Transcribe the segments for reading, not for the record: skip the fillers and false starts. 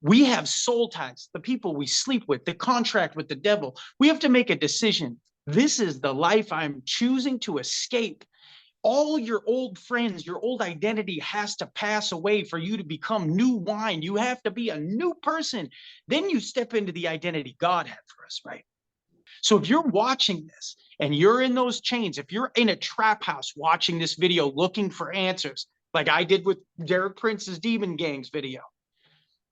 We have soul ties, the people we sleep with, the contract with the devil. We have to make a decision. This is the life I'm choosing to escape. All your old friends, your old identity has to pass away for you to become new wine. You have to be a new person. Then you step into the identity God had for us, right? So if you're watching this and you're in those chains, if you're in a trap house watching this video looking for answers, like I did with Derek Prince's Demon Gangs video,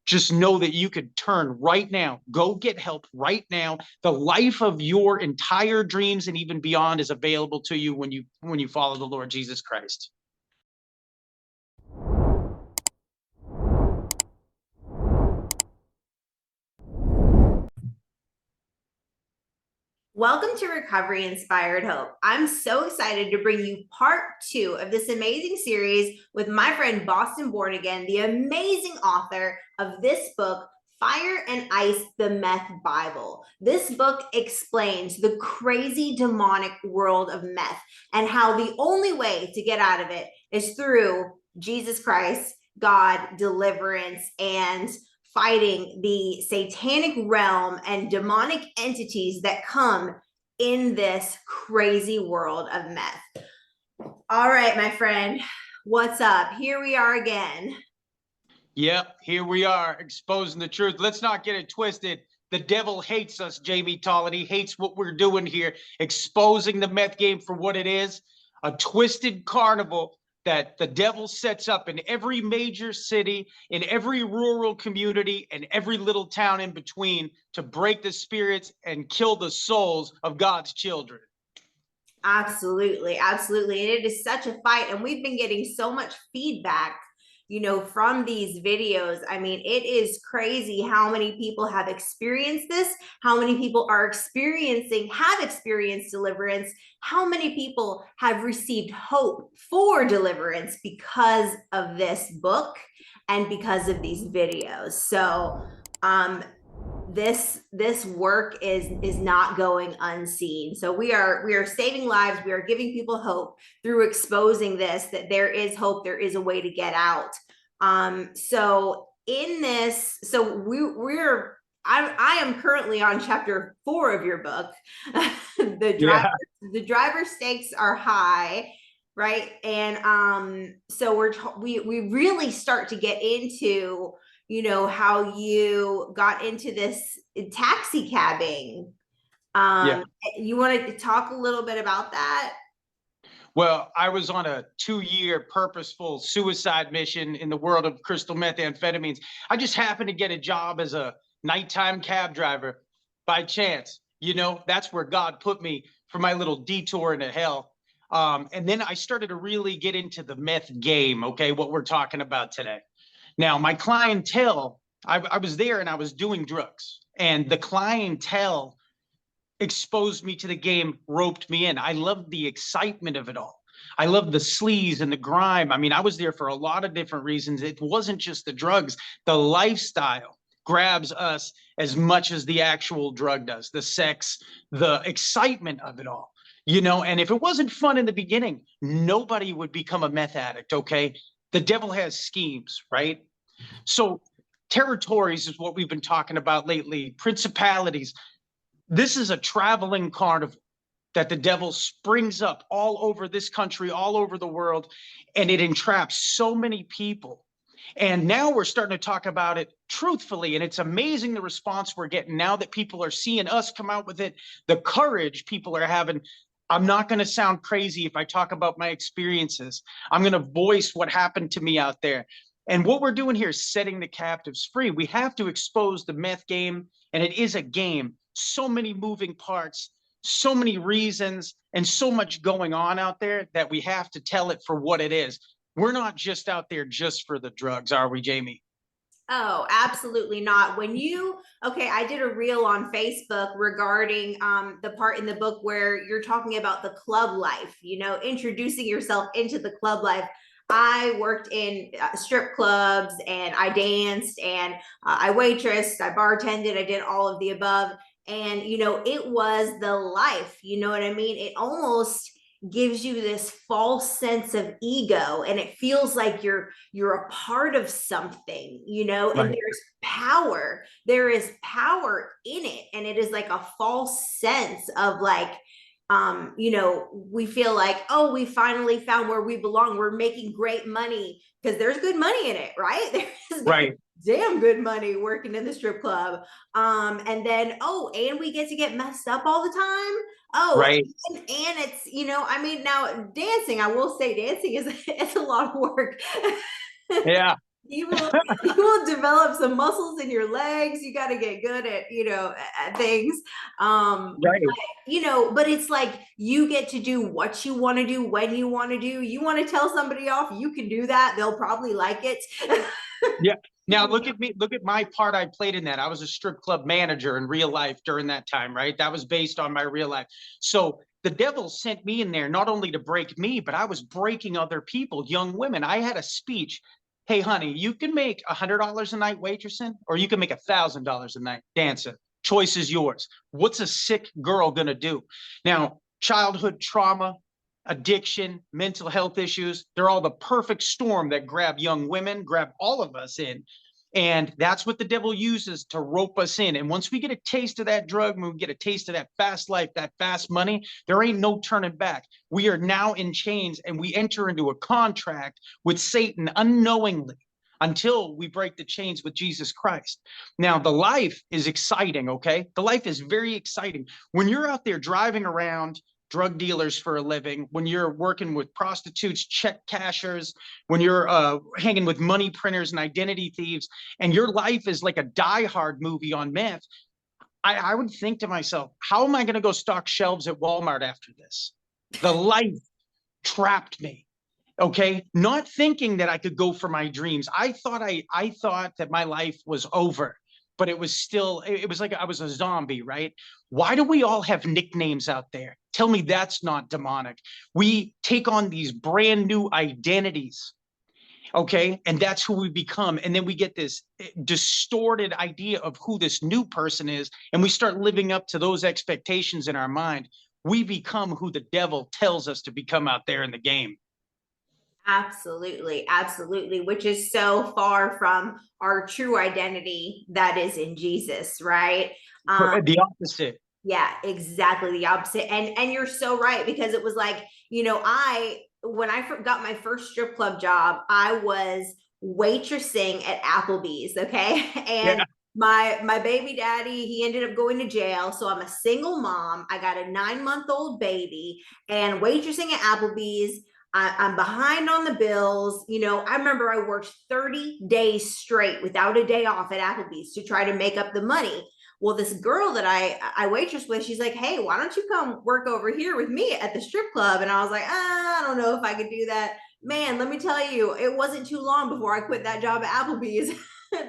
just know that you could turn right now. Go get help right now. The life of your entire dreams and even beyond is available to you when you follow the Lord Jesus Christ. Welcome to Recovery Inspired Hope. I'm so excited to bring you part 2 of this amazing series with my friend Boston Born Again, the amazing author of this book, Fire and Ice, the Meth Bible. This book explains the crazy demonic world of meth and how the only way to get out of it is through Jesus Christ, God, deliverance, and fighting the satanic realm and demonic entities that come in this crazy world of meth. All right, my friend, what's up? Here we are again. Yep, here we are exposing the truth. Let's not get it twisted. The devil hates us, Jamie Tall, and he hates what we're doing here, exposing the meth game for what it is, a twisted carnival that the devil sets up in every major city, in every rural community, and every little town in between to break the spirits and kill the souls of God's children. Absolutely, absolutely. And it is such a fight. And we've been getting so much feedback, from these videos. I mean, it is crazy how many people have experienced this, how many people have experienced deliverance, how many people have received hope for deliverance because of this book and because of these videos. So, this work is not going unseen. So we are saving lives. We are giving people hope through exposing this, that there is hope, there is a way to get out. So in this, I am currently on chapter 4 of your book. The driver stakes are high, right? And so we really start to get into how you got into this taxi cabbing. You want to talk a little bit about that? Well, I was on a 2-year purposeful suicide mission in the world of crystal methamphetamines. I just happened to get a job as a nighttime cab driver by chance. That's where God put me for my little detour into hell. And then I started to really get into the meth game, okay, what we're talking about today. Now, my clientele, I was there and I was doing drugs, and the clientele exposed me to the game, roped me in. I loved the excitement of it all. I loved the sleaze and the grime. I mean, I was there for a lot of different reasons. It wasn't just the drugs. The lifestyle grabs us as much as the actual drug does, the sex, the excitement of it all. And if it wasn't fun in the beginning, nobody would become a meth addict, okay? The devil has schemes, right? So territories is what we've been talking about lately, principalities. This is a traveling carnival that the devil springs up all over this country, all over the world, and it entraps so many people. And now we're starting to talk about it truthfully, and it's amazing the response we're getting now that people are seeing us come out with it, the courage people are having. I'm not going to sound crazy if I talk about my experiences. I'm going to voice what happened to me out there. And what we're doing here is setting the captives free. We have to expose the meth game, and it is a game. So many moving parts, so many reasons, and so much going on out there that we have to tell it for what it is. We're not just out there just for the drugs, are we, Jamie? Oh, absolutely not. I did a reel on Facebook regarding the part in the book where you're talking about the club life, introducing yourself into the club life. I worked in strip clubs, and I danced, and I waitressed, I bartended, I did all of the above. And, it was the life, you know what I mean? It almost, gives you this false sense of ego, and it feels like you're a part of something, you know, and Right. there is power in it, and it is like a false sense of like, you know, we feel like, oh, we finally found where we belong, we're making great money, because there's good money in it, right? There's Right. damn good money working in the strip club. And then, oh, and we get to get messed up all the time. Oh, Right. and it's, you know, I mean, now dancing, I will say dancing is it's a lot of work. Yeah. you will you will develop some muscles in your legs. You got to get good at, you know, at things. Right. You know, but it's like you get to do what you want to do when you want to do. You want to tell somebody off, you can do that. They'll probably like it. Yeah. Now look at me, look at my part I played in that. I was a strip club manager in real life during that time, right? That was based on my real life. So the devil sent me in there not only to break me, but I was breaking other people, young women. I had a speech. Hey, honey, you can make $100 a night waitressing, or you can make $1,000 a night dancing. Choice is yours. What's a sick girl gonna do? Now, childhood trauma, addiction, mental health issues. They're all the perfect storm that grab young women, grab all of us in. And that's what the devil uses to rope us in. And once we get a taste of that drug, when we get a taste of that fast life, that fast money, there ain't no turning back. We are now in chains, and we enter into a contract with Satan unknowingly until we break the chains with Jesus Christ. Now, the life is exciting, okay? The life is very exciting. When you're out there driving around drug dealers for a living, when you're working with prostitutes, check cashers, when you're hanging with money printers and identity thieves, and your life is like a Die Hard movie on meth, I would think to myself, how am I going to go stock shelves at Walmart after this? The life trapped me. Okay, not thinking that I could go for my dreams. I thought that my life was over, but it was still, it was like I was a zombie, right? Why do we all have nicknames out there? Tell me that's not demonic. We take on these brand new identities, okay, and that's who we become, and then we get this distorted idea of who this new person is, and we start living up to those expectations in our mind. We become who the devil tells us to become out there in the game. Absolutely, absolutely, which is so far from our true identity that is in Jesus, right? Um, The opposite. yeah, exactly the opposite. And you're so right, because it was like, you know, I when I got my first strip club job, I was waitressing at Applebee's, okay? And Yeah. my baby daddy, he ended up going to jail, so I'm a single mom. I got a 9-month-old baby, and waitressing at Applebee's, I'm behind on the bills. You know, I remember I worked 30 days straight without a day off at Applebee's to try to make up the money. Well, this girl that I waitress with, she's like, hey, why don't you come work over here with me at the strip club? And I was like, I don't know if I could do that. Man, let me tell you, it wasn't too long before I quit that job at Applebee's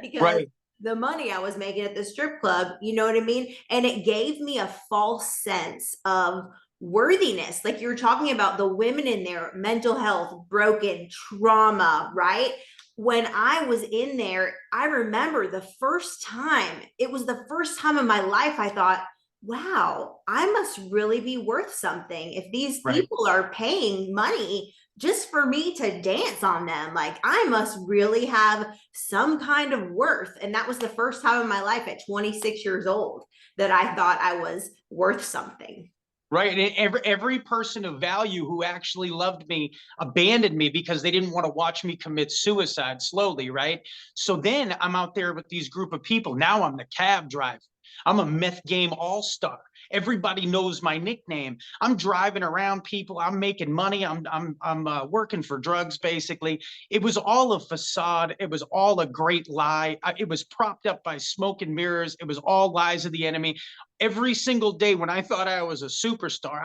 because Right. the money I was making at the strip club, you know what I mean? And it gave me a false sense of worthiness. Like you're talking about the women in there, mental health, broken, trauma, right? When I was in there, I remember the first time, it was the first time in my life I thought, wow, I must really be worth something if these Right. people are paying money just for me to dance on them. Like I must really have some kind of worth. And that was the first time in my life at 26 years old that I thought I was worth something. Right. And every person of value who actually loved me abandoned me because they didn't want to watch me commit suicide slowly. Right. So then I'm out there with these group of people. Now I'm the cab driver. I'm a meth game all-star. Everybody knows my nickname. I'm driving around people. I'm making money. I'm working for drugs. Basically, it was all a facade. It was all a great lie. It was propped up by smoke and mirrors. It was all lies of the enemy. Every single day when I thought I was a superstar,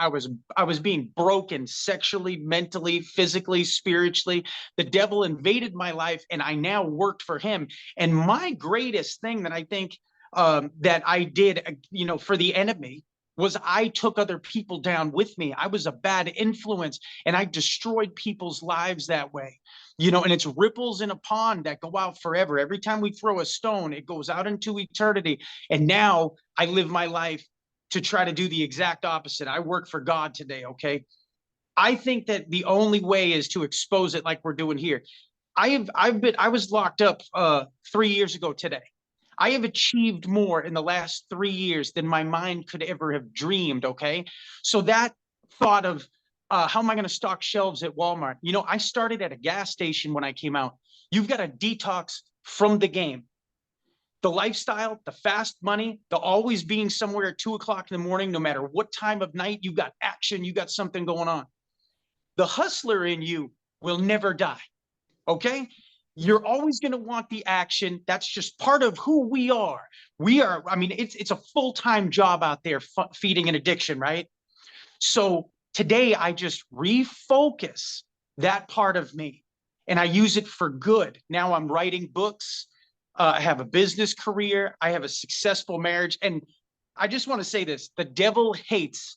I was being broken sexually, mentally, physically, spiritually. The devil invaded my life, and I now worked for him. And my greatest thing that I think that I did, for the enemy was I took other people down with me. I was a bad influence, and I destroyed people's lives that way. And it's ripples in a pond that go out forever. Every time we throw a stone, it goes out into eternity. And now I live my life to try to do the exact opposite. I work for God today, okay? I think that the only way is to expose it like we're doing here. I was locked up 3 years ago today. I have achieved more in the last 3 years than my mind could ever have dreamed. Okay. So that thought of how am I going to stock shelves at Walmart? You know, I started at a gas station when I came out. You've got to detox from the game, the lifestyle, the fast money, the always being somewhere at 2 o'clock in the morning, no matter what time of night, you got action, you got something going on. The hustler in you will never die. Okay. You're always going to want the action. That's just part of who we are. We are, I mean, it's a full-time job out there feeding an addiction, right? So today I just refocus that part of me and I use it for good. Now I'm writing books. I have a business career. I have a successful marriage. And I just want to say this, the devil hates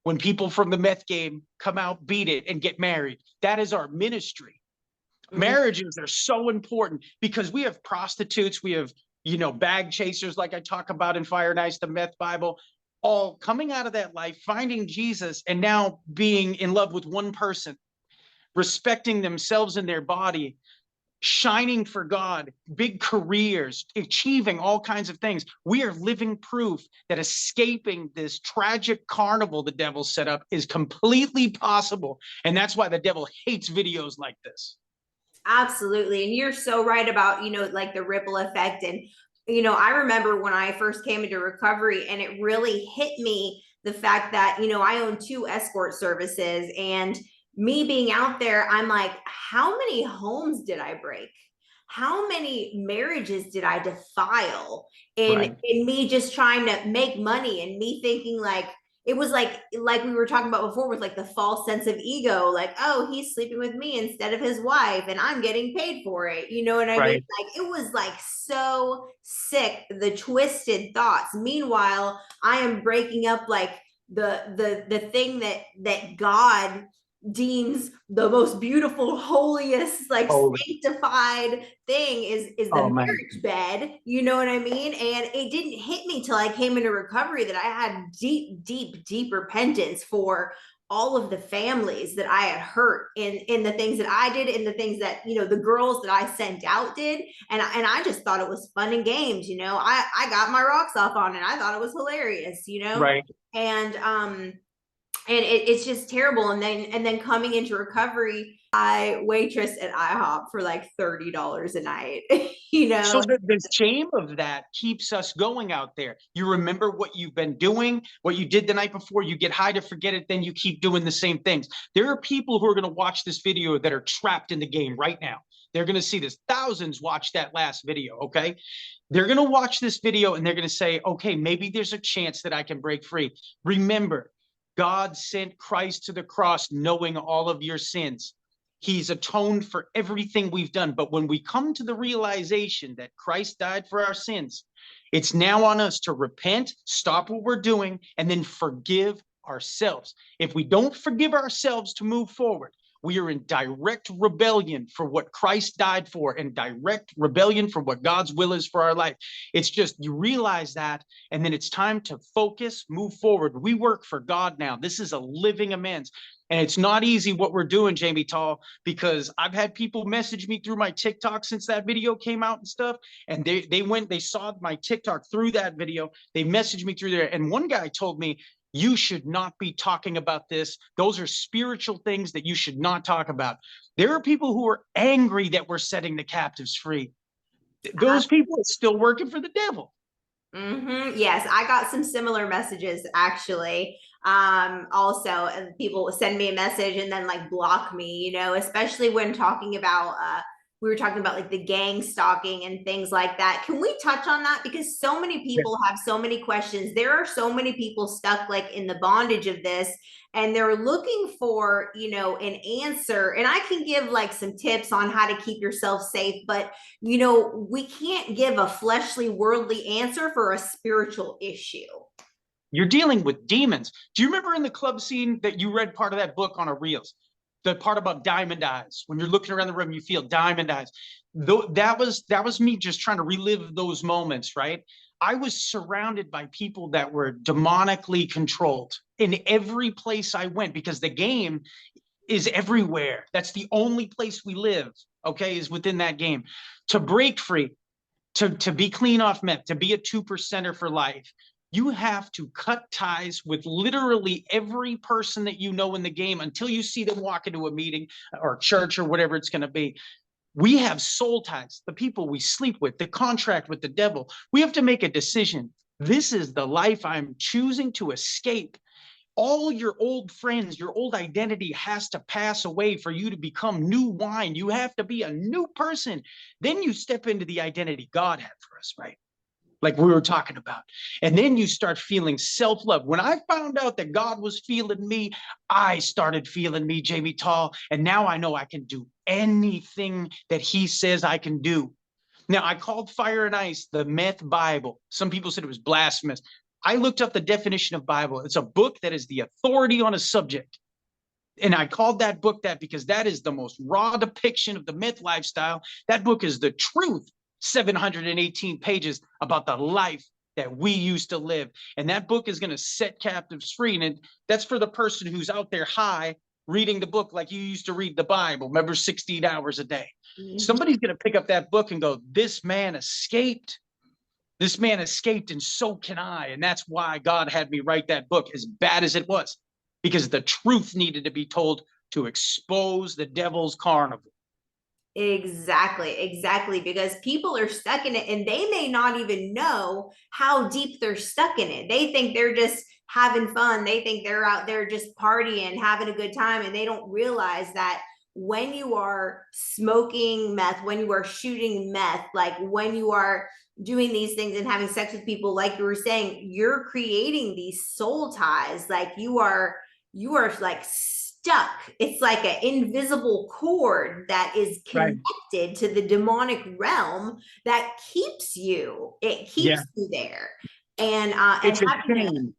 when people from the meth game come out, beat it, and get married. That is our ministry. Marriages are so important because we have prostitutes, we have, you know, bag chasers, like I talk about in Fire and Ice, the Meth Bible, all coming out of that life, finding Jesus, and now being in love with one person, respecting themselves and their body, shining for God, big careers, achieving all kinds of things. We are living proof that escaping this tragic carnival the devil set up is completely possible. And that's why the devil hates videos like this. Absolutely. And you're so right about, you know, like the ripple effect. And, you know, I remember when I first came into recovery and it really hit me the fact that, you know, I own 2 escort services, and me being out there, I'm like, how many homes did I break? How many marriages did I defile in me just trying to make money, and me thinking like, it was like we were talking about before, with like the false sense of ego, like, oh, he's sleeping with me instead of his wife and I'm getting paid for it, you know what I mean? Right. Like, it was like so sick, the twisted thoughts. Meanwhile, I am breaking up like the thing that God deems the most beautiful, holiest, like Holy. sanctified thing is the Oh man. marriage bed, you know what I mean? And it didn't hit me till I came into recovery that I had deep repentance for all of the families that I had hurt in the things that I did, in the things that, you know, the girls that I sent out did. And I just thought it was fun and games, you know. I got my rocks off on it. I thought it was hilarious, you know. Right. And it's just terrible. And then coming into recovery, I waitress at IHOP for like $30 a night, you know. So the shame of that keeps us going out there. You remember what you've been doing, what you did the night before, you get high to forget it, then you keep doing the same things. There are people who are going to watch this video that are trapped in the game right now. They're going to see this. Thousands watched that last video, okay? They're going to watch this video and they're going to say, okay, maybe there's a chance that I can break free. Remember, God sent Christ to the cross knowing all of your sins. He's atoned for everything we've done. But when we come to the realization that Christ died for our sins, it's now on us to repent, stop what we're doing, and then forgive ourselves. If we don't forgive ourselves to move forward, we are in direct rebellion for what Christ died for, and direct rebellion for what God's will is for our life. It's just, you realize that, and then it's time to focus, move forward. We work for God now. This is a living amends. And it's not easy what we're doing, Jamie Tall, because I've had people message me through my TikTok since that video came out and stuff. And they saw my TikTok through that video. They messaged me through there. And one guy told me, you should not be talking about this. Those are spiritual things that you should not talk about. There are people who are angry that we're setting the captives free. Those people are still working for the devil. Yes, I got some similar messages actually. Also, and people send me a message and then like block me, you know, especially when talking about we were talking about like the gang stalking and things like that. Can we touch on that? Because so many people have so many questions. There are so many people stuck like in the bondage of this, and they're looking for, you know, an answer. And I can give like some tips on how to keep yourself safe, but you know, we can't give a fleshly, worldly answer for a spiritual issue. You're dealing with demons. Do you remember in the club scene that you read part of that book on a Reels? The part about diamond eyes. When you're looking around the room, you feel diamond eyes. That was me just trying to relive those moments, right? I was surrounded by people that were demonically controlled in every place I went, because the game, is everywhere. That's the only place we live, okay, is within that game. To break free, to be clean off meth, to be a 2%er for life, you have to cut ties with literally every person that you know in the game until you see them walk into a meeting or church or whatever it's going to be. We have soul ties, the people we sleep with, the contract with the devil. We have to make a decision. This is the life I'm choosing to escape. All your old friends, your old identity has to pass away for you to become new wine. You have to be a new person. Then you step into the identity God had for us, right? Like we were talking about. And then you start feeling self-love. When I found out that God was feeling me, I started feeling me, Jamie Tall. And now I know I can do anything that he says I can do. Now, I called Fire and Ice the Meth Bible. Some people said it was blasphemous. I looked up the definition of Bible. It's a book that is the authority on a subject. And I called that book that because that is the most raw depiction of the meth lifestyle. That book is the truth. 718 pages about the life that we used to live. And that book is going to set captives free. And that's for the person who's out there high reading the book like you used to read the Bible. Remember, 16 hours a day. Mm-hmm. Somebody's going to pick up that book and go, this man escaped. This man escaped, and so can I. And that's why God had me write that book, as bad as it was, because the truth needed to be told to expose the devil's carnival. Exactly. Because people are stuck in it and they may not even know how deep they're stuck in it. They think they're just having fun. They think they're out there just partying, having a good time. And they don't realize that when you are smoking meth, when you are shooting meth, like when you are doing these things and having sex with people, like you were saying, you're creating these soul ties. Like you are like stuck. It's like an invisible cord that is connected to the demonic realm that keeps you. It keeps you there. And it's a shame.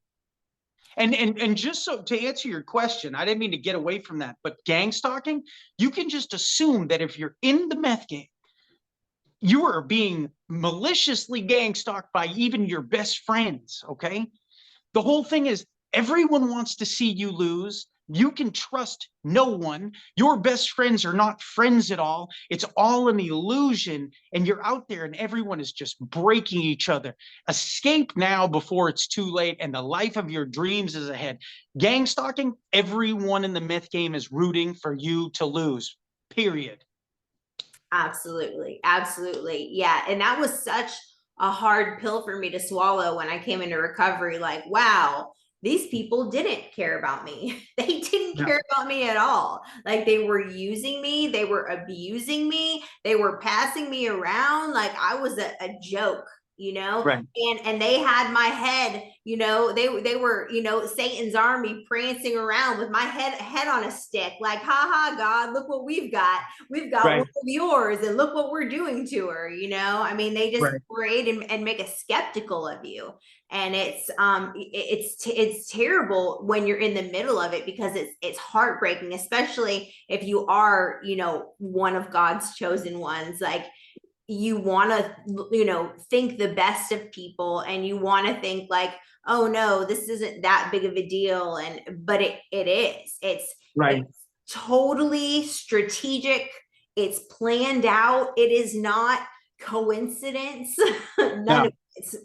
And just so to answer your question, I didn't mean to get away from that, but gang stalking, you can just assume that if you're in the meth game, you are being maliciously gang stalked by even your best friends, okay? The whole thing is everyone wants to see you lose. You can trust no one. Your best friends are not friends at all. It's all an illusion. And you're out there and everyone is just breaking each other. Escape now before it's too late and the life of your dreams is ahead. Gang stalking, everyone in the myth game is rooting for you to lose, period. Absolutely. Yeah. And that was such a hard pill for me to swallow when I came into recovery. Like, wow, these people didn't care about me. They didn't care about me at all. Like they were using me. They were abusing me. They were passing me around. Like I was a joke, you know, and they had my head, you know, they were, you know, Satan's army prancing around with my head on a stick, like, ha, God, look what we've got one of yours and look what we're doing to her. You know, I mean, they just parade and make us skeptical of you. And it's terrible when you're in the middle of it, because it's heartbreaking, especially if you are, you know, one of God's chosen ones. Like you want to, you know, think the best of people, and you want to think like, oh no, this isn't that big of a deal. But it is. It's totally strategic. It's planned out. It is not coincidence.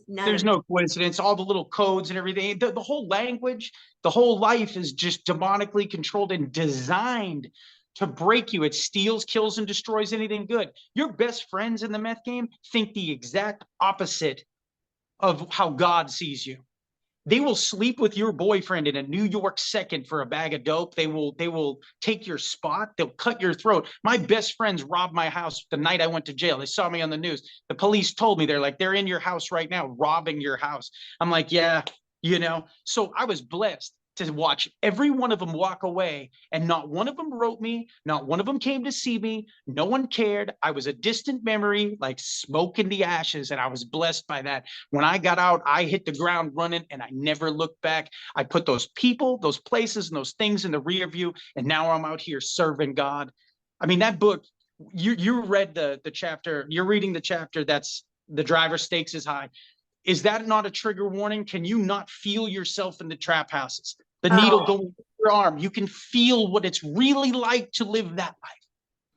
There's no coincidence. All the little codes and everything, the whole language, the whole life is just demonically controlled and designed to break you. It steals, kills, and destroys anything good. Your best friends in the meth game think the exact opposite of how God sees you. They will sleep with your boyfriend in a New York second for a bag of dope. They will take your spot. They'll cut your throat. My best friends robbed my house the night I went to jail. They saw me on the news. The police told me, they're in your house right now, robbing your house. I'm like, yeah, you know. So I was blessed to watch every one of them walk away, and not one of them wrote me, not one of them came to see me, no one cared. I was a distant memory, like smoke in the ashes, and I was blessed by that. When I got out, I hit the ground running, and I never looked back. I put those people, those places, and those things in the rear view, and now I'm out here serving God. I mean, that book, you read the chapter, you're reading the chapter that's The Driver Stakes is High. Is that not a trigger warning? Can you not feel yourself in the trap houses? The needle going your arm. You can feel what it's really like to live that life.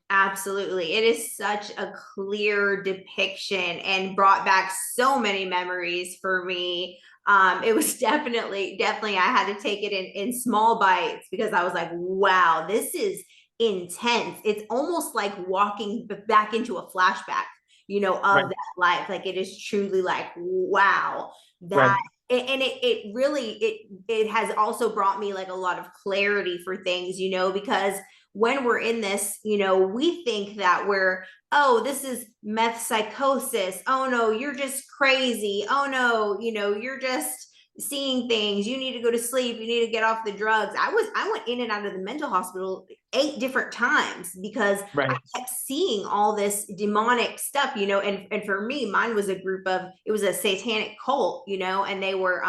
Absolutely. It is such a clear depiction and brought back so many memories for me. It was definitely, I had to take it in small bites because I was like, wow, this is intense. It's almost like walking back into a flashback, Right. of that life. Like it is truly like, wow, Right. that, and it really, it has also brought me like a lot of clarity for things, because when we're in this, we think that oh, this is meth psychosis. Oh no, you're just crazy. Oh no, you're just seeing things. You need to go to sleep. You need to get off the drugs. I went in and out of the mental hospital 8 different times because I Right. kept seeing all this demonic stuff, and for me, mine was it was a satanic cult, and they were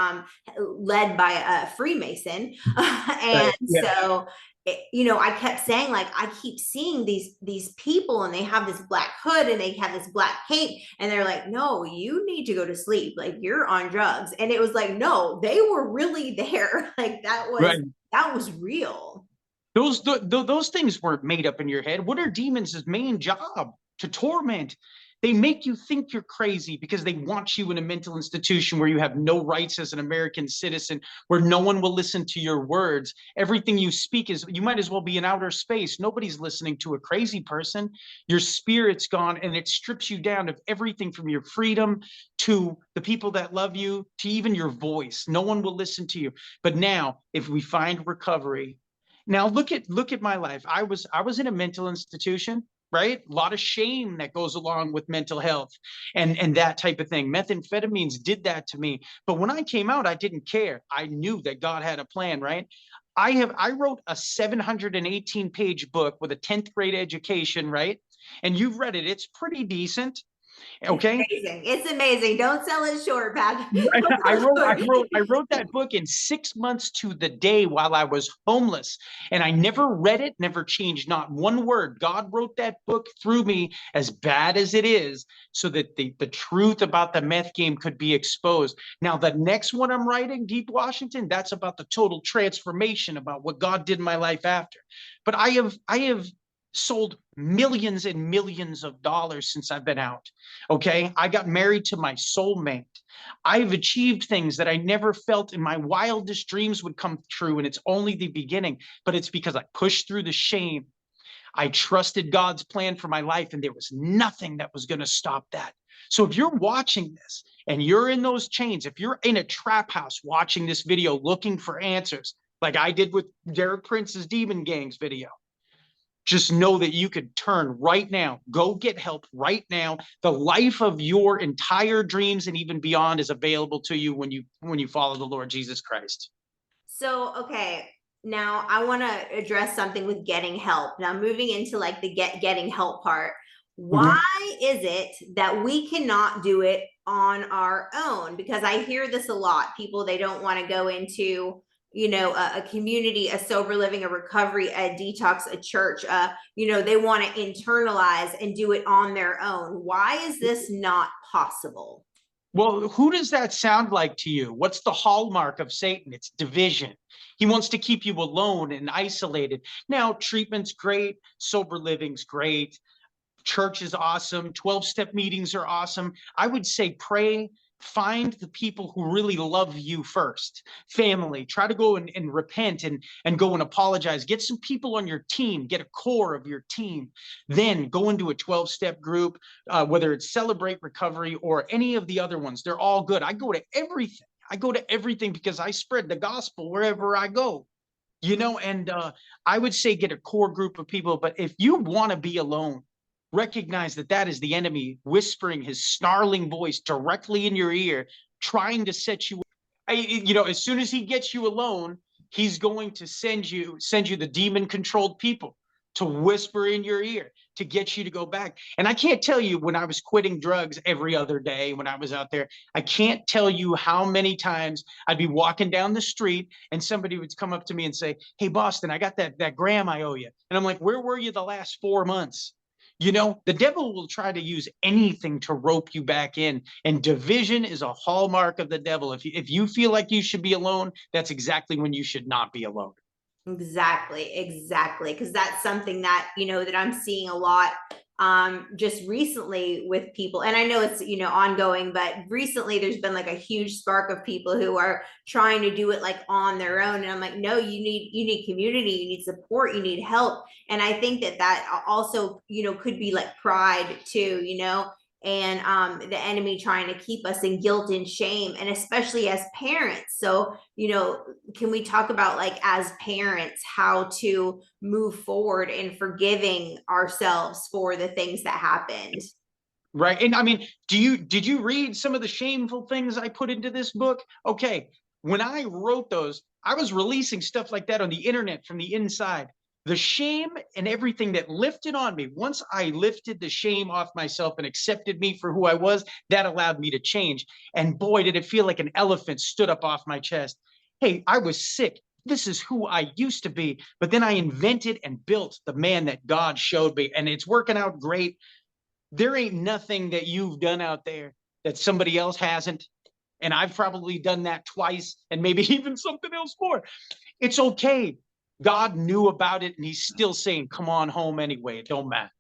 led by a Freemason. And Right. Yeah. so I kept saying like, I keep seeing these people and they have this black hood and they have this black cape and they're like, no, you need to go to sleep. Like you're on drugs. And it was like, no, they were really there. Like Right. that was real. Those things weren't made up in your head. What are demons' main job? To torment. They make you think you're crazy because they want you in a mental institution where you have no rights as an American citizen, where no one will listen to your words. Everything you speak is, you might as well be in outer space. Nobody's listening to a crazy person. Your spirit's gone and it strips you down of everything from your freedom to the people that love you to even your voice. No one will listen to you. But now, if we find recovery, now look at my life. I was in a mental institution, right? A lot of shame that goes along with mental health and that type of thing. Methamphetamines did that to me. But when I came out, I didn't care. I knew that God had a plan, right? I wrote a 718-page book with a 10th grade education, right? And you've read it. It's pretty decent. It's Okay. amazing. It's amazing. Don't sell it short, Pat. Don't I sell it wrote, I short. wrote, I wrote that book in 6 months to the day while I was homeless, and I never read it, never changed not one word. God wrote that book through me, as bad as it is, so that the truth about the meth game could be exposed. Now, the next one I'm writing, Deep Washington, that's about the total transformation, about what God did in my life after. But I have sold millions and millions of dollars since I've been out. Okay. I got married to my soulmate. I've achieved things that I never felt in my wildest dreams would come true. And it's only the beginning, but it's because I pushed through the shame. I trusted God's plan for my life, and there was nothing that was going to stop that. So if you're watching this and you're in those chains, if you're in a trap house watching this video looking for answers, like I did with Derek Prince's Demon Gangs video, just know that you could turn right now. Go get help right now. The life of your entire dreams and even beyond is available to you when you follow the Lord Jesus Christ. So, okay, now I want to address something with getting help. Now, moving into like the getting help part. Mhm. Why is it that we cannot do it on our own? Because I hear this a lot. People, they don't want to go into, a community, a sober living, a recovery, a detox, a church. They want to internalize and do it on their own. Why is this not possible? Well, who does that sound like to you? What's the hallmark of Satan? It's division. He wants to keep you alone and isolated. Now, treatment's great, sober living's great, church is awesome, 12-step meetings are awesome. I would say pray, find the people who really love you first. Family, try to go and repent and go and apologize. Get some people on your team, get a core of your team. Then go into a 12-step group, whether it's Celebrate Recovery or any of the other ones. They're all good. I go to everything. I go to everything because I spread the gospel wherever I go. And I would say get a core group of people. But if you want to be alone, recognize that that is the enemy whispering his snarling voice directly in your ear, trying to set you. As soon as he gets you alone, he's going to send you the demon controlled people to whisper in your ear to get you to go back. And I can't tell you, when I was quitting drugs every other day when I was out there, I can't tell you how many times I'd be walking down the street and somebody would come up to me and say, "Hey, Boston, I got that gram I owe you." And I'm like, "Where were you the last 4 months?" The devil will try to use anything to rope you back in, and division is a hallmark of the devil. If you feel like you should be alone, that's exactly when you should not be alone. Exactly. Because that's something that, that I'm seeing a lot just recently with people. And I know it's, ongoing, but recently there's been like a huge spark of people who are trying to do it like on their own. And I'm like, no, you need community, you need support, you need help. And I think that also, could be like pride too, and the enemy trying to keep us in guilt and shame, and especially as parents. So, can we talk about, like, as parents, how to move forward in forgiving ourselves for the things that happened? Right. And I mean, did you read some of the shameful things I put into this book? Okay. When I wrote those, I was releasing stuff like that on the internet from the inside. The shame and everything that lifted on me, once I lifted the shame off myself and accepted me for who I was, that allowed me to change. And boy, did it feel like an elephant stood up off my chest. Hey, I was sick. This is who I used to be. But then I invented and built the man that God showed me. And it's working out great. There ain't nothing that you've done out there that somebody else hasn't. And I've probably done that twice and maybe even something else more. It's okay. God knew about it and he's still saying, come on home anyway. It don't matter.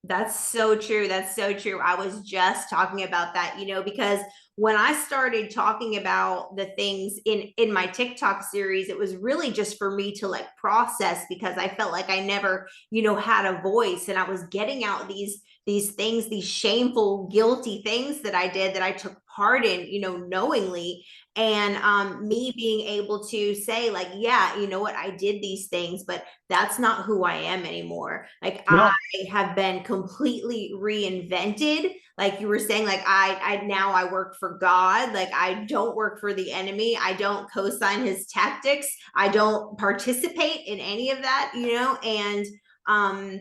That's so true. That's so true. I was just talking about that, because when I started talking about the things in my TikTok series, it was really just for me to like process, because I felt like I never, had a voice, and I was getting out these things, these shameful, guilty things that I did, that I took part in, knowingly. And me being able to say, like, yeah, you know what, I did these things, but that's not who I am anymore. Like, I No, have been completely reinvented. Like you were saying, like, I now I work for God. Like, I don't work for the enemy. I don't co-sign his tactics. I don't participate in any of that, um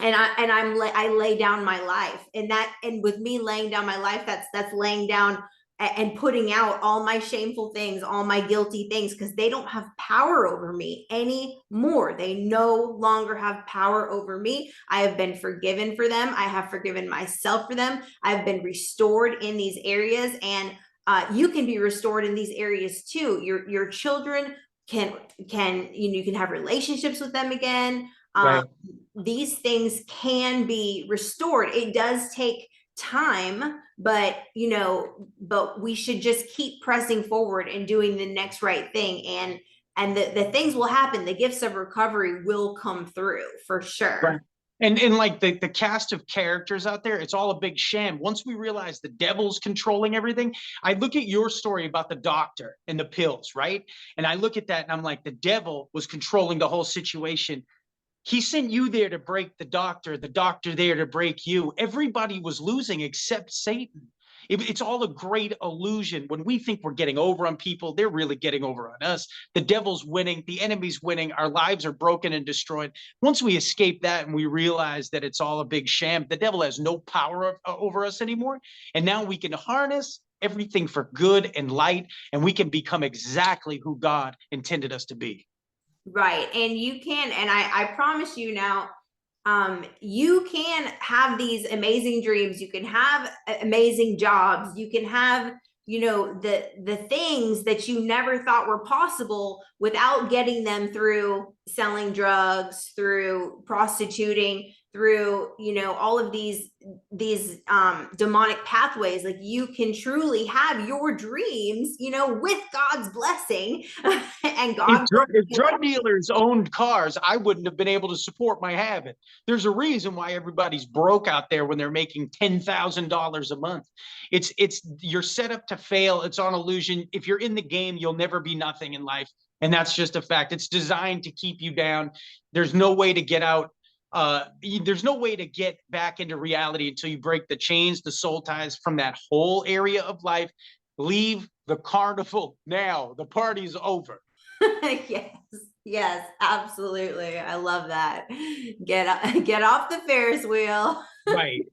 I lay down my life, and with me laying down my life, that's laying down and putting out all my shameful things, all my guilty things, because they don't have power over me anymore. They no longer have power over me. I have been forgiven for them. I have forgiven myself for them. I've been restored in these areas, and you can be restored in these areas too. Your children can you can have relationships with them again. right. These things can be restored. It does take time, but we should just keep pressing forward and doing the next right thing, and the things will happen. The gifts of recovery will come through for Right. sure. And like the cast of characters out there, it's all a big sham. Once we realize the devil's controlling everything, I look at your story about the doctor and the pills, right? And I look at that and I'm like, the devil was controlling the whole situation. He sent you there to break the doctor there to break you. Everybody was losing except Satan. It's all a great illusion. When we think we're getting over on people, they're really getting over on us. The devil's winning, the enemy's winning, our lives are broken and destroyed. Once we escape that and we realize that it's all a big sham, the devil has no power over us anymore. And now we can harness everything for good and light, and we can become exactly who God intended us to be. Right. And you can, and I promise you now, you can have these amazing dreams. You can have amazing jobs. You can have, the things that you never thought were possible without getting them through selling drugs, through prostituting, through, all of these demonic pathways. Like, you can truly have your dreams, with God's blessing. And If, God if drug dealers owned cars, I wouldn't have been able to support my habit. There's a reason why everybody's broke out there when they're making $10,000 a month. It's you're set up to fail. It's on illusion. If you're in the game, you'll never be nothing in life, and that's just a fact. It's designed to keep you down. There's no way to get out. There's no way to get back into reality until you break the chains, the soul ties from that whole area of life. Leave the carnival now. The party's over. yes, yes, absolutely. I love that. Get off the Ferris wheel. Right.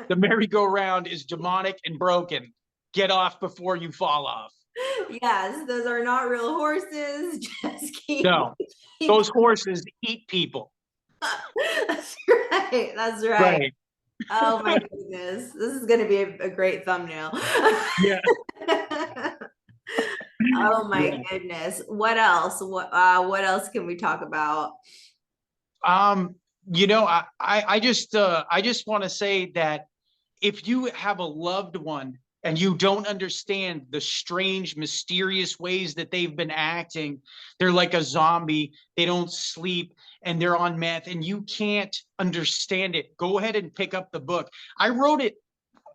The merry-go-round is demonic and broken. Get off before you fall off. Yes, those are not real horses. Just keep, No, keep. those horses eat people. That's right. That's right. Right. Oh my goodness. This is going to be a great thumbnail. Yeah. Oh my Yeah. goodness. What else? What else can we talk about? Um, I just want to say that if you have a loved one and you don't understand the strange, mysterious ways that they've been acting, they're like a zombie, they don't sleep, and they're on meth, and you can't understand it, go ahead and pick up the book. I wrote it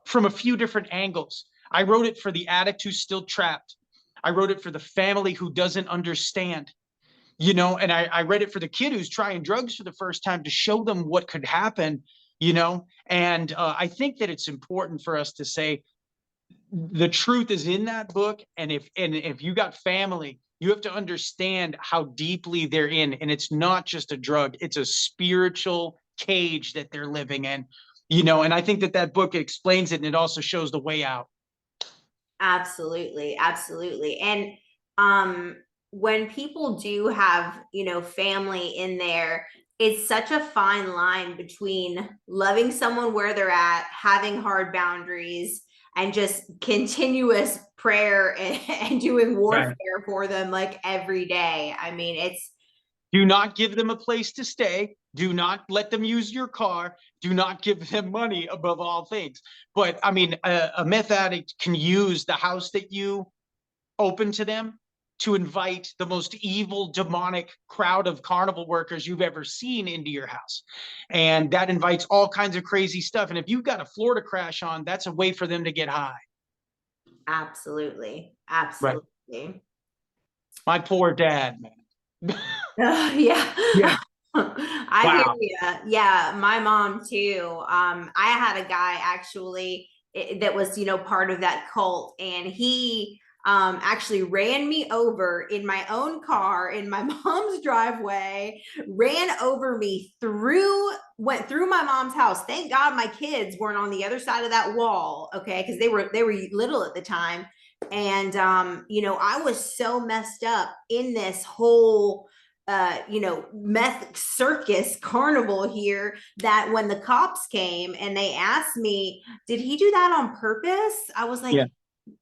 from a few different angles. I wrote it for the addict who's still trapped. I wrote it for the family who doesn't understand, and I read it for the kid who's trying drugs for the first time to show them what could happen, and I think that it's important for us to say the truth is in that book. And if you got family, you have to understand how deeply they're in, and it's not just a drug, it's a spiritual cage that they're living in, and I think that that book explains it, and it also shows the way out. Absolutely, absolutely. And um when people do have, family in there, it's such a fine line between loving someone where they're at, having hard boundaries, and just continuous prayer and doing Right. warfare for them like every day. I mean, it's Do not give them a place to stay. Do not let them use your car. Do not give them money above all things. But I mean, a meth addict can use the house that you open to them to invite the most evil, demonic crowd of carnival workers you've ever seen into your house. And that invites all kinds of crazy stuff. And if you've got a Florida crash on, that's a way for them to get high. absolutely, Right. absolutely. My poor dad, man. Yeah. Yeah. I hear Wow. you. Yeah, my mom too. I had a guy actually that was, part of that cult, and he actually ran me over in my own car in my mom's driveway, ran over me went through my mom's house. Thank God my kids weren't on the other side of that wall, okay, because they were little at the time. And I was so messed up in this whole meth circus carnival here, that when the cops came and they asked me, did he do that on purpose? I was like, Yeah.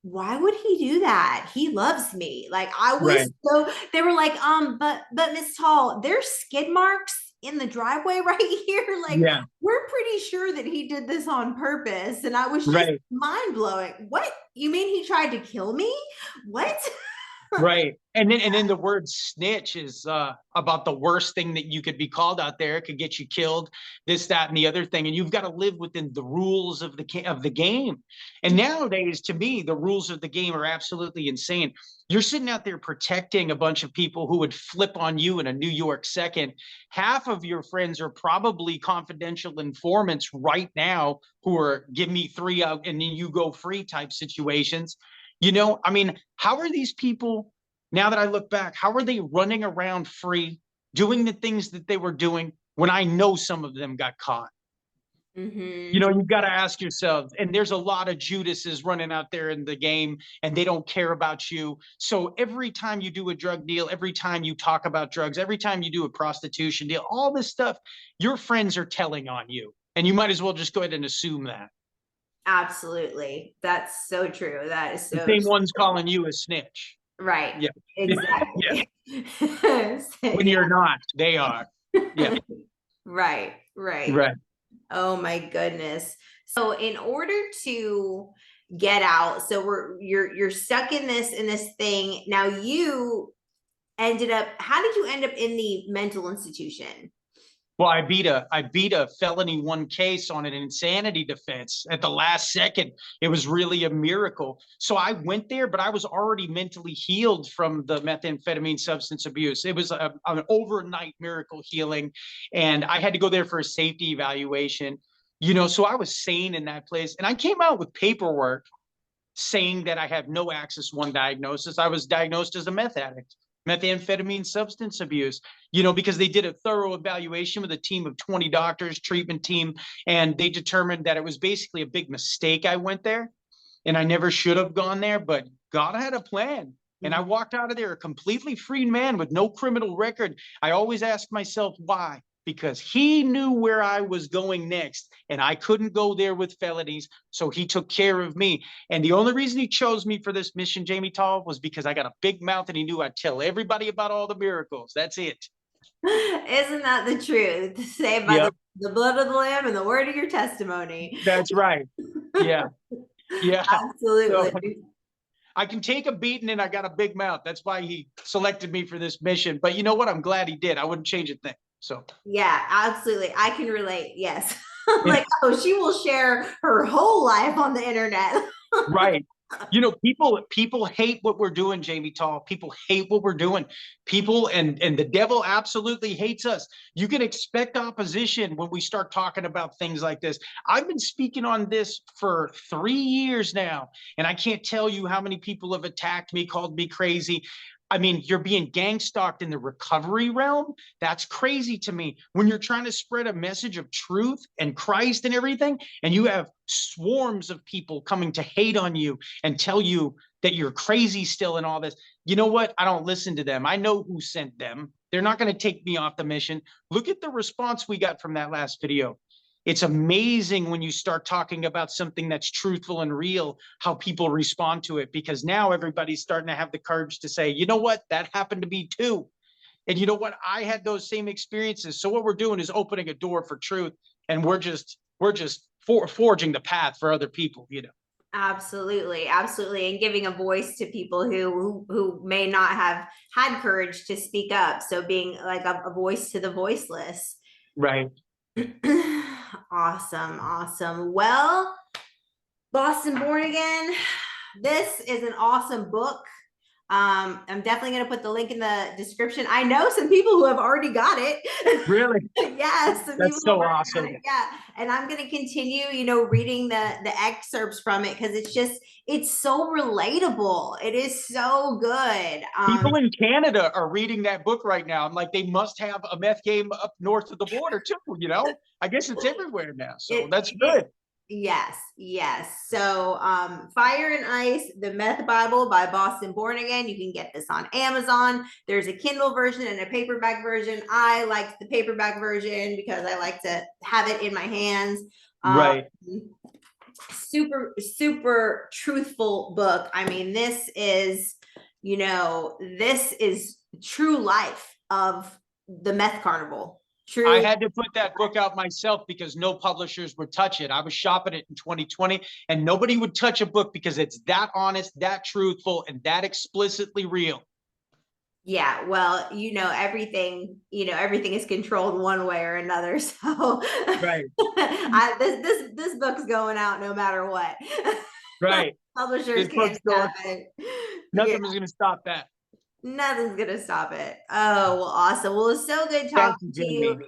why would he do that? He loves me. Like, I Right. was so, they were like, but Miss Tall, there's skid marks in the driveway right here. Like, Yeah. we're pretty sure that he did this on purpose. And I was just Right. mind blowing. What? You mean he tried to kill me? What? Right. And then the word snitch is about the worst thing that you could be called out there. It could get you killed, this, that, and the other thing. And you've got to live within the rules of the game. And nowadays, to me, the rules of the game are absolutely insane. You're sitting out there protecting a bunch of people who would flip on you in a New York second. Half of your friends are probably confidential informants right now who are give me three out and then you go free type situations. I mean, how are these people, now that I look back, how are they running around free, doing the things that they were doing when I know some of them got caught? Mm-hmm. You've got to ask yourself, and there's a lot of Judases running out there in the game, and they don't care about you. So every time you do a drug deal, every time you talk about drugs, every time you do a prostitution deal, all this stuff, your friends are telling on you. And you might as well just go ahead and assume that. Absolutely. That's so true. That is The so same one's calling you a snitch. right. Yeah. Yeah. Exactly. When Yeah. you're not, they are. Yeah. Right, right. Right. Oh my goodness. So in order to get out, so you're stuck in this thing. Now you ended up, how did you end up in the mental institution? Well, I beat a felony one case on an insanity defense at the last second. It was really a miracle. So I went there, but I was already mentally healed from the methamphetamine substance abuse. It was an overnight miracle healing, and I had to go there for a safety evaluation. So I was sane in that place, and I came out with paperwork saying that I have no Axis 1 diagnosis. I was diagnosed as a meth addict, methamphetamine substance abuse, because they did a thorough evaluation with a team of 20 doctors, treatment team, and they determined that it was basically a big mistake I went there. And I never should have gone there, but God had a plan. And I Mhm. walked out of there a completely freed man with no criminal record. I always ask myself why, because he knew where I was going next and I couldn't go there with felonies. So he took care of me. And the only reason he chose me for this mission, Jamie Tall, was because I got a big mouth and he knew I'd tell everybody about all the miracles. That's it. Isn't that the truth? Saved by Yep, the blood of the Lamb and the word of your testimony. that's right. Yeah. Yeah. So Absolutely. I can take a beating and I got a big mouth. That's why he selected me for this mission. But you know what? I'm glad he did. I wouldn't change a thing. So Yeah, absolutely. I can relate. Yes. Like, oh, she will share her whole life on the internet. right. You know, people hate what we're doing, Jamie Tall. People hate what we're doing. People and the devil absolutely hates us. You can expect opposition when we start talking about things like this. I've been speaking on this for 3 years now, and I can't tell you how many people have attacked me, called me crazy. I mean, you're being gang stalked in the recovery realm. That's crazy to me. When you're trying to spread a message of truth and Christ and everything, and you have swarms of people coming to hate on you and tell you that you're crazy still and all this. You know what? I don't listen to them. I know who sent them. They're not going to take me off the mission. Look at the response we got from that last video. It's amazing when you start talking about something that's truthful and real, how people respond to it, because now everybody's starting to have the courage to say, you know what, that happened to me too. And you know what, I had those same experiences. So what we're doing is opening a door for truth, and we're just forging the path for other people, you know. Absolutely, absolutely, and giving a voice to people who may not have had courage to speak up. So being like a voice to the voiceless. Right. Awesome, awesome. Well, Boston Born Again, this is an awesome book. I'm definitely going to put the link in the description. I know some people who have already got it. Really? Yes, some That's people so have already awesome. got it. Yeah, and I'm going to continue, reading the excerpts from it because it's so relatable. It is so good. People in Canada are reading that book right now. I'm like, they must have a meth game up north of the border too, you know? I guess it's everywhere now. So that's good. Yes, yes. So Fire and Ice, the Meth Bible by Boston Born Again. You can get this on Amazon. There's a Kindle version and a paperback version. I like the paperback version because I like to have it in my hands. Right. Super, super truthful book. I mean, this is true life of the meth carnival. True. I had to put that book out myself because no publishers would touch it. I was shopping it in 2020 and nobody would touch a book because it's that honest, that truthful, and that explicitly real. Yeah, well, everything is controlled one way or another. So right. This book's going out no matter what. Right. Publishers can't stop it. Nothing was going to stop that. Nothing's gonna stop it. Oh, well, awesome. Well, it's so good talking to you.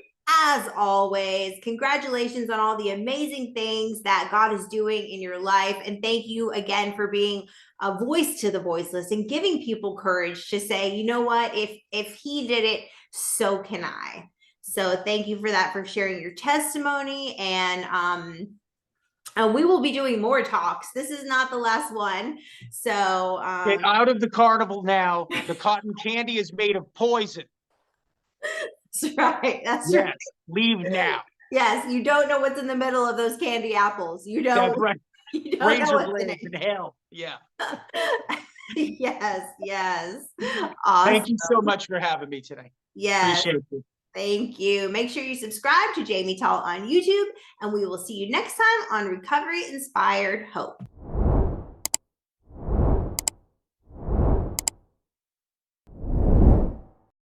As always, congratulations on all the amazing things that God is doing in your life. And thank you again for being a voice to the voiceless and giving people courage to say, you know what, if he did it, so can I. So thank you for that, for sharing your testimony. And we will be doing more talks. This is not the last one. So get out of the carnival now. The cotton candy is made of poison. That's right. That's right. Leave now. Yes, you don't know what's in the middle of those candy apples. You don't. That's right. You don't Razor know what's blades in hell. Yeah. Yes, yes. Awesome. Thank you so much for having me today. Yes. Appreciate it. Thank you. Make sure you subscribe to Jamie Tall on YouTube, and we will see you next time on Recovery Inspired Hope.